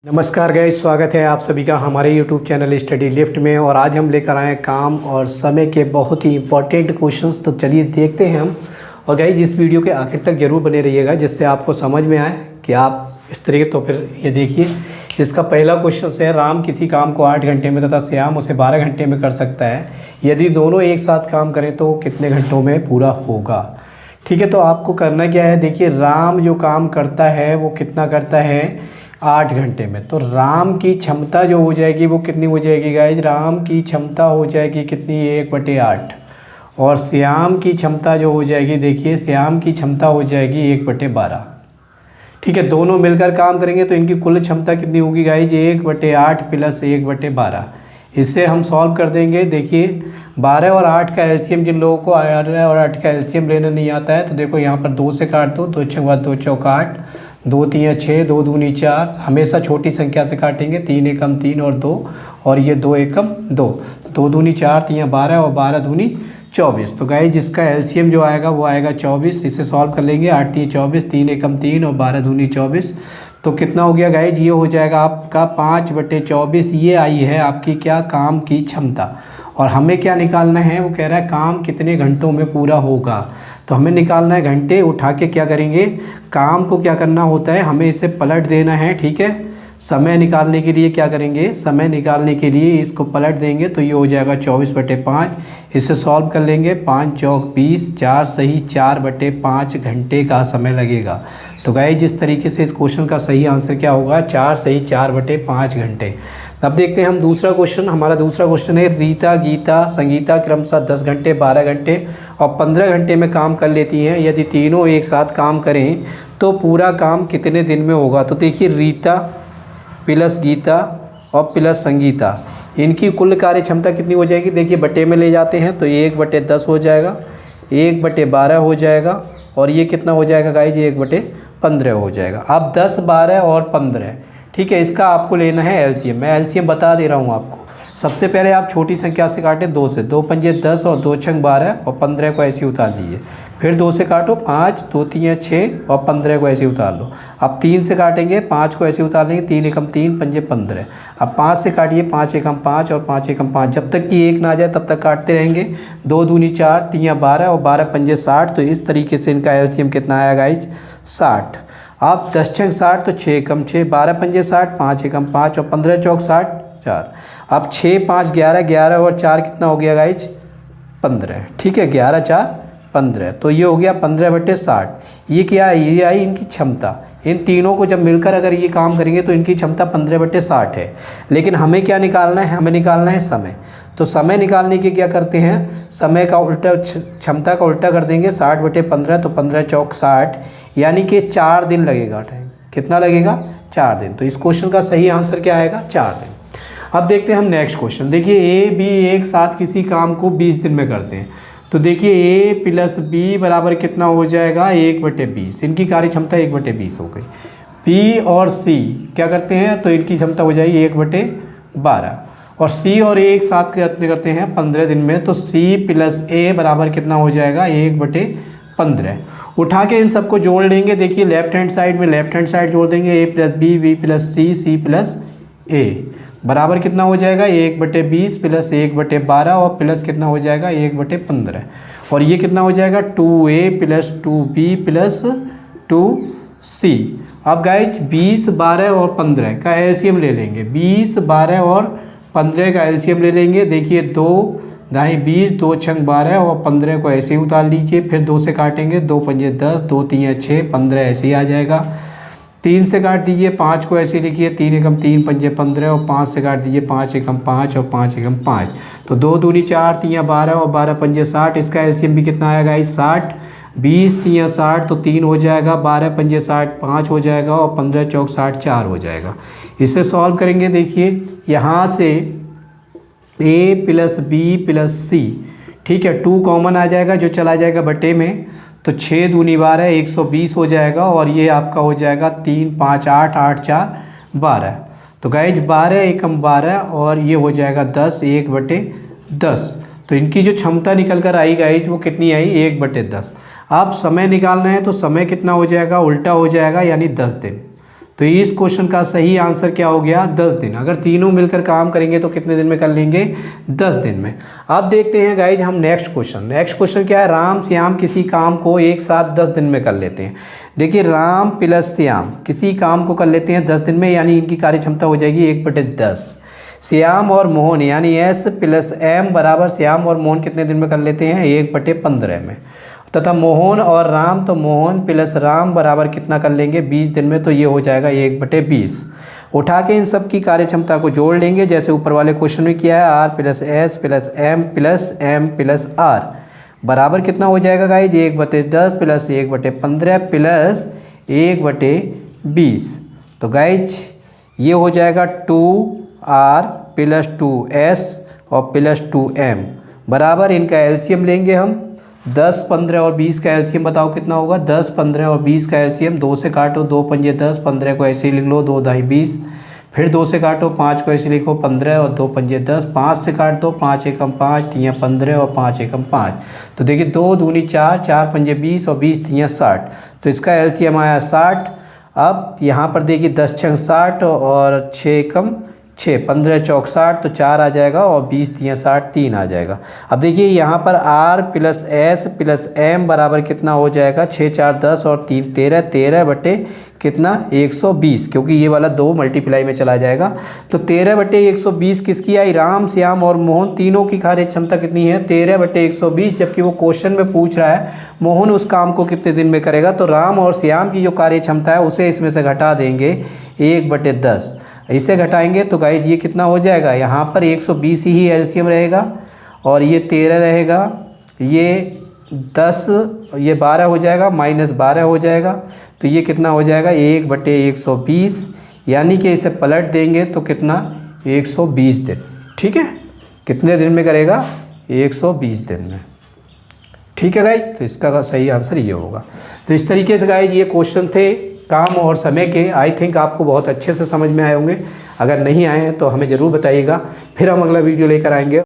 नमस्कार गाइस, स्वागत है आप सभी का हमारे YouTube चैनल स्टडी लिफ्ट में। और आज हम लेकर आए हैं काम और समय के बहुत ही इंपॉर्टेंट क्वेश्चंस। तो चलिए देखते हैं हम। और गाइस इस वीडियो के आखिर तक जरूर बने रहिएगा जिससे आपको समझ में आए कि आप इस तरीके। तो फिर ये देखिए, इसका पहला क्वेश्चन है, राम किसी काम को 8 घंटे में तथा श्याम उसे 12 घंटे में कर सकता है। यदि दोनों एक साथ काम करें तो कितने घंटों में पूरा होगा। ठीक है, तो आपको करना क्या है, देखिए राम जो काम करता है वो कितना करता है, 8 घंटे में। तो राम की क्षमता जो हो जाएगी वो कितनी हो जाएगी गाइज, राम की क्षमता हो जाएगी कितनी, 1/8। और श्याम की क्षमता जो हो जाएगी, देखिए श्याम की क्षमता हो जाएगी 1/12। ठीक है, दोनों मिलकर काम करेंगे तो इनकी कुल क्षमता कितनी होगी गाइज, 1/8 + 1/12। इससे हम सॉल्व कर देंगे। देखिए 12 और 8 का एलसीएम, जिन लोगों को 12 और 8 का एलसीएम लेना नहीं आता है तो देखो यहाँ पर 2 से काट दो, 2 6 2 चौक 8, 2 3 6, 2 दूनी 4। हमेशा छोटी संख्या से काटेंगे, 3 एकम 3 और 2, और ये 2 एकम 2, 2 दूनी 4, 3 12 और 12 दूनी 24। तो गाइज इसका एलसीएम जो आएगा वो आएगा 24। इसे सॉल्व कर लेंगे, 8 3 24, 3 एकम 3 और 12 दूनी 24। तो कितना हो गया गाइज, ये हो जाएगा आपका 5/24। ये आई है आपकी क्या, काम की क्षमता। और हमें क्या निकालना है, वो कह रहा है काम कितने घंटों में पूरा होगा। तो हमें निकालना है घंटे। उठा के क्या करेंगे, काम को क्या करना होता है, हमें इसे पलट देना है। ठीक है, समय निकालने के लिए क्या करेंगे, समय निकालने के लिए इसको पलट देंगे तो ये हो जाएगा 24/5। इसे सॉल्व कर लेंगे, 5 चौक 20, 4 सही 4/5 घंटे का समय लगेगा। तो गाइस जिस तरीके से इस क्वेश्चन का सही आंसर क्या होगा, 4 सही 4/5 घंटे। अब देखते हैं हम दूसरा क्वेश्चन। हमारा दूसरा क्वेश्चन है, रीता गीता संगीता क्रमशः 10 घंटे 12 घंटे और 15 घंटे में काम कर लेती हैं। यदि तीनों एक साथ काम करें तो पूरा काम कितने दिन में होगा। तो देखिए रीता प्लस गीता और प्लस संगीता, इनकी कुल कार्य क्षमता कितनी हो जाएगी। देखिए बटे में ले जाते हैं तो ये 1/10 हो जाएगा, 1/12 हो जाएगा, और ये कितना हो जाएगा गाइज, 1/15 हो जाएगा। अब 10 12 और 15, ठीक है, इसका आपको लेना है एलसीएम। मैं एलसीएम बता दे रहा हूँ आपको। सबसे पहले आप छोटी संख्या से काटें, 2 से, 2 पंजे 10 और 2 छंग 12 और 15 को ऐसे उतार लीजिए। फिर 2 से काटो, 5 2 3 6 और 15 को ऐसे उतार लो। अब 3 से काटेंगे, 5 को ऐसे उतार लेंगे, 3 एकम 3 पंजे 15। अब 5 से काटिए, 5 एकम 5 और 5 एकम 5, जब तक कि 1 ना आ जाए तब तक काटते रहेंगे। 2 दूनी 4, 3 12 और 12 पंजे 60। तो इस तरीके से इनका एलसीएम कितना आया गाइज, 60। अब 10 छंग 60 तो 6 एकम 6, 12 पंजे 60, 5 एकम 5 और 15 चौक 60 4। अब 6 5 11, 11 और 4 कितना हो गया गाइज, 15। ठीक है, 11 4 15। तो ये हो गया 15/60। ये क्या है, ये आई इनकी क्षमता। इन तीनों को जब मिलकर अगर ये काम करेंगे तो इनकी क्षमता 15/60 है। लेकिन हमें क्या निकालना है, हमें निकालना है समय। तो समय निकालने के क्या करते हैं, समय का उल्टा, क्षमता का उल्टा कर देंगे, 60/15। तो 15 चौक 60, यानी कि 4 दिन लगेगा। टाइम कितना लगेगा, 4 दिन। तो इस क्वेश्चन का सही आंसर क्या आएगा, 4 दिन। अब देखते हैं हम नेक्स्ट क्वेश्चन। देखिए ए बी एक साथ किसी काम को 20 दिन में करते हैं। तो देखिए ए प्लस बी बराबर कितना हो जाएगा, 1/20। इनकी कार्य क्षमता 1/20 हो गई। बी और सी क्या करते हैं, तो इनकी क्षमता हो जाएगी 1/12। और सी और ए एक साथ करते हैं 15 दिन में। तो सी प्लस ए बराबर कितना हो जाएगा, 1/15। उठा के इन सबको जोड़ लेंगे। देखिए लेफ्ट हैंड साइड में लेफ्ट हैंड साइड जोड़ देंगे, ए प्लस बी, बी प्लस सी, सी प्लस ए बराबर कितना हो जाएगा, 1/20 प्लस 1/12 और प्लस कितना हो जाएगा, 1/15। और ये कितना हो जाएगा, 2a plus 2b plus 2c। अब गाइज 20 12 और 15 का एलसीएम ले लेंगे। 20 12 और 15 का एलसीएम ले लेंगे। देखिए 2 दाएँ 20, 2 छंग 12 और 15 को ऐसे ही उतार लीजिए। फिर 2 से काटेंगे, 2 पंजे 10, 2 3 6 15 ऐसे ही आ जाएगा। 3 से काट दीजिए, 5 को ऐसे लिखिए, 3 एकम 3 पंजे 15 और 5 से काट दीजिए, 5 एकम 5 और 5 एकम 5। तो 2 दूनी 4, 3 12 और 12 पंजे 60। इसका एलसीएम भी कितना आएगा, 60। 20 3 60 तो 3 हो जाएगा, 12 पंजे 60 5 हो जाएगा और 15 चौक 60 4 हो जाएगा। इसे सॉल्व करेंगे। देखिए यहाँ से ए प्लस बी प्लस सी, ठीक है, 2 कॉमन आ जाएगा जो चला जाएगा बटे में। तो 6 दूनी 12 120 हो जाएगा। और ये आपका हो जाएगा 3 5 8 8 4 12। तो गाइज 12 एकम 12 और ये हो जाएगा 10, 1/10। तो इनकी जो क्षमता निकल कर आई गाइज वो कितनी आई, 1/10। अब समय निकालना है तो समय कितना हो जाएगा, उल्टा हो जाएगा, यानी 10 दिन। तो इस क्वेश्चन का सही आंसर क्या हो गया, 10 दिन। अगर तीनों मिलकर काम करेंगे तो कितने दिन में कर लेंगे, 10 दिन में। अब देखते हैं गाइज हम नेक्स्ट क्वेश्चन क्या है, राम श्याम किसी काम को एक साथ 10 दिन में कर लेते हैं। देखिए राम प्लस श्याम किसी काम को कर लेते हैं 10 दिन में, यानी इनकी कार्य क्षमता हो जाएगी 1/10। श्याम और मोहन यानी S प्लस M बराबर श्याम और मोहन कितने दिन में कर लेते हैं, 1/15 में। तथा मोहन और राम, तो मोहन प्लस राम बराबर कितना कर लेंगे, 20 दिन में, तो ये हो जाएगा 1/20। उठा के इन सब की कार्य क्षमता को जोड़ लेंगे जैसे ऊपर वाले क्वेश्चन में किया है, R plus S plus M plus R बराबर कितना हो जाएगा गाइज, 1/10 प्लस 1/15 प्लस 1/20। तो गाइज ये हो जाएगा 2R प्लस 2S और प्लस 2M बराबर, इनका एलसीएम लेंगे हम। 10, 15 और 20 का एलसीएम बताओ कितना होगा, 10, 15 और 20 का एलसीएम, 2 से काटो 2 पंजे 10, 15 को ऐसे ही लिख लो, 2 दाई 20, फिर 2 से काटो 5 को ऐसे लिखो 15 और 2 पंजे 10, 5 से काट दो 5 एकम 5, 3 15 और 5 एकम 5। तो देखिए 2 दूनी 4, 4 पंजे 20 और 20 3 60, तो इसका एलसीएम आया 60। अब यहाँ पर देखिए 10 छंग 60 और 6 एकम 6, 15 चौक 60, तो 4 आ जाएगा और 20 3 60, 3 आ जाएगा। अब देखिए यहाँ पर R plus S plus M बराबर कितना हो जाएगा, 6 4 10 और 3 13, 13 बटे कितना 120, क्योंकि ये वाला 2 मल्टीप्लाई में चला जाएगा। तो 13/120 किसकी आई, राम श्याम और मोहन तीनों की कार्य क्षमता कितनी है, 13/120। जबकि वो क्वेश्चन में पूछ रहा है मोहन उस काम को कितने दिन में करेगा, तो राम और श्याम की जो कार्य क्षमता है उसे इसमें से घटा देंगे 1/10। इसे घटाएंगे तो गाइज ये कितना हो जाएगा, यहाँ पर 120 ही एलसीएम रहेगा और ये 13 रहेगा, ये 10, ये 12 हो जाएगा, माइनस 12 हो जाएगा, तो ये कितना हो जाएगा 1/120, यानी कि इसे पलट देंगे तो कितना 120 दिन। ठीक है, कितने दिन में करेगा, 120 दिन में। ठीक है गाइज, तो इसका सही आंसर ये होगा। तो इस तरीके से गाइज ये क्वेश्चन थे काम और समय के। आई थिंक आपको बहुत अच्छे से समझ में आए होंगे। अगर नहीं आए हैं तो हमें ज़रूर बताइएगा, फिर हम अगला वीडियो लेकर आएंगे।